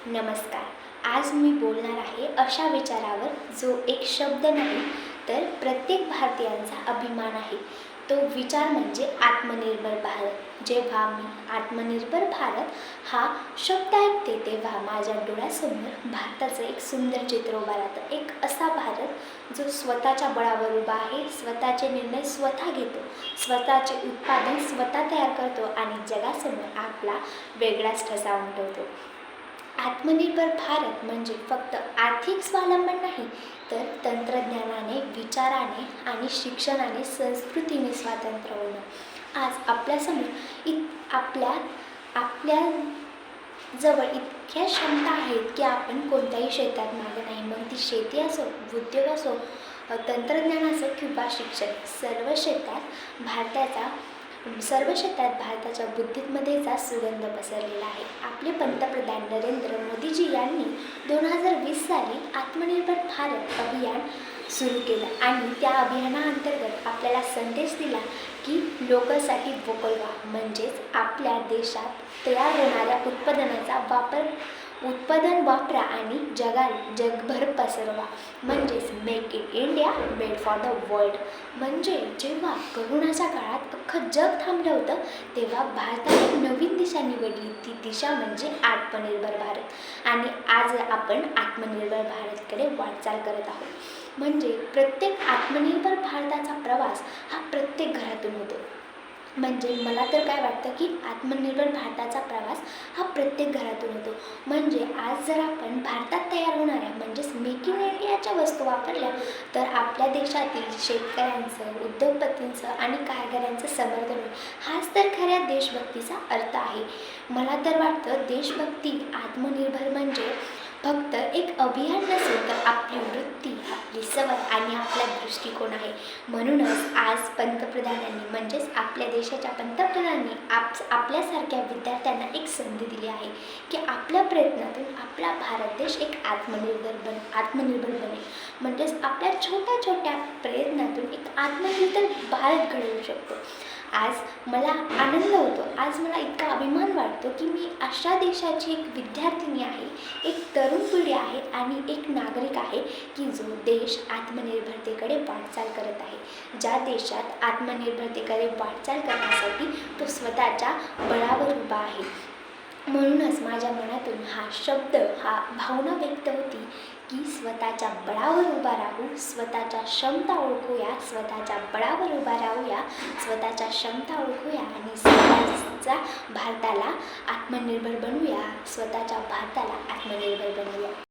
नमस्कार. आज मी बोलणार आहे अशा विचारावर जो एक शब्द नाही तर प्रत्येक भारतीयांचा अभिमान आहे. तो विचार म्हणजे आत्मनिर्भर भारत. जेव्हा मी आत्मनिर्भर भारत हा शब्द ऐकते तेव्हा माझ्या डोळ्यासमोर भारताचं एक सुंदर चित्र उभं राहतं. एक असा भारत जो स्वतःच्या बळावर उभा आहे, स्वतःचे निर्णय स्वतः घेतो, स्वतःचे उत्पादन स्वतः तयार करतो आणि जगासमोर आपला वेगळाच ठसा उमटवतो. आत्मनिर्भर भारत म्हणजे फक्त आर्थिक स्वावलंबन नाही, तर तंत्रज्ञानाने, विचाराने आणि शिक्षणाने, संस्कृतीने स्वातंत्र्य होणं. आज आपल्यासमोर आपल्या जवळ इतक्या क्षमता आहेत की आपण कोणत्याही क्षेत्रात मागे नाही. मग ती शेती असो, उद्योग असो, तंत्रज्ञान असो किंवा शिक्षण, सर्व क्षेत्रात भारताच्या बुद्धीमध्येचा सुगंध पसरलेला आहे. आपले पंतप्रधान नरेंद्र मोदीजी यांनी 2020 साली आत्मनिर्भर भारत अभियान सुरू केलं आणि त्या अभियानाअंतर्गत आपल्याला संदेश दिला की लोकांसाठी वोकल व्हा, म्हणजेच आपल्या देशात तयार होणाऱ्या उत्पादन वापरा आणि जगभर पसरवा, म्हणजेच make in India made for the world. म्हणजे जेव्हा करोनाच्या काळात अख्खं जग थांबलं होतं तेव्हा भारताने एक नवीन दिशा निवडली. ती दिशा म्हणजे आत्मनिर्भर भारत. आणि आज आपण आत्मनिर्भर भारतकडे वाटचाल करत आहोत. म्हणजे प्रत्येक आत्मनिर्भर भारताचा प्रवास हा प्रत्येक घरातून होतो. म्हणजे मला तर काय वाटतं की आत्मनिर्भर भारताचा प्रवास हा प्रत्येक घरातून होतो. म्हणजे आज जर आपण भारतात तयार होणाऱ्या म्हणजेच मेक इन इंडियाच्या वस्तू वापरल्या तर आपल्या देशातील शेतकऱ्यांचं, उद्योगपतींचं आणि कारागिरांचं समर्थन होईल. हाच तर खऱ्या देशभक्तीचा अर्थ आहे. मला तर वाटतं देशभक्ती, आत्मनिर्भर म्हणजे फक्त एक अभियान नसेल तर आपली वृत्ती, आपली सवय आणि आपला दृष्टिकोन आहे. म्हणूनच आज पंतप्रधानांनी म्हणजेच आपल्या देशाच्या पंतप्रधानांनी आपल्यासारख्या विद्यार्थ्यांना एक संधी दिली आहे की आपल्या प्रयत्नातून आपला भारत देश एक आत्मनिर्भर बनेल. म्हणजेच आपल्या छोट्या छोट्या प्रयत्नातून एक आत्मनिर्भर भारत घडवू शकतो. आज मला आनंद होतो, आज मला इतका अभिमान वाटतो की मी अशा देशाची एक विद्यार्थिनी आहे, एक तरुण पिढी आहे आणि एक नागरिक आहे की जो देश आत्मनिर्भरतेकडे वाटचाल करत आहे. ज्या देशात आत्मनिर्भरतेकडे वाटचाल करण्यासाठी तो स्वतःच्या बळावर उभा आहे. म्हणूनच माझ्या मनातून हा भावना व्यक्त होती की स्वतःच्या बळावर उभा राहू, स्वतःच्या क्षमता ओळखूया, स्वतःच्या बळावर उभा राहूया, स्वतःच्या क्षमता ओळखूया आणि स्वतःच्या भारताला आत्मनिर्भर बनवूया, स्वतःच्या भारताला आत्मनिर्भर बनवूया.